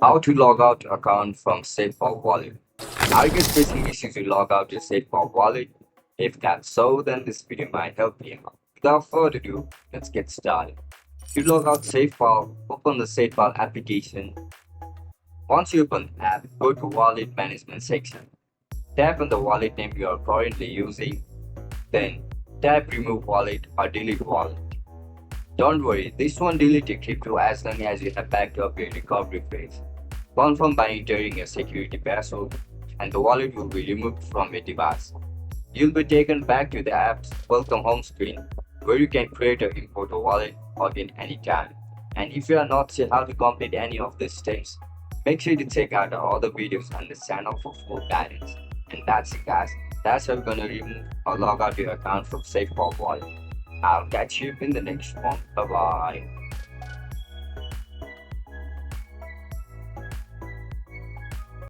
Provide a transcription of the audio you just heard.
How to log out your account from SafePal Wallet. Are you guys facing issues to log out your SafePal Wallet? If that's so, then this video might help you. Without further ado, let's get started. To log out SafePal, open the SafePal application. Once you open the app, go to Wallet Management section. Tap on the wallet name you are currently using. Then tap Remove Wallet or Delete Wallet. Don't worry, this won't delete your crypto as long as you have backed up your recovery phrase. Confirm by entering your security password and the wallet will be removed from your device. You'll be taken back to the app's welcome home screen where you can create or import a wallet again anytime. And if you are not sure how to complete any of these steps, make sure to check out our other videos on the channel for full guidance. And that's it guys, that's how you're gonna remove or log out your account from SafePal Wallet. I'll catch you in the next one. Bye bye.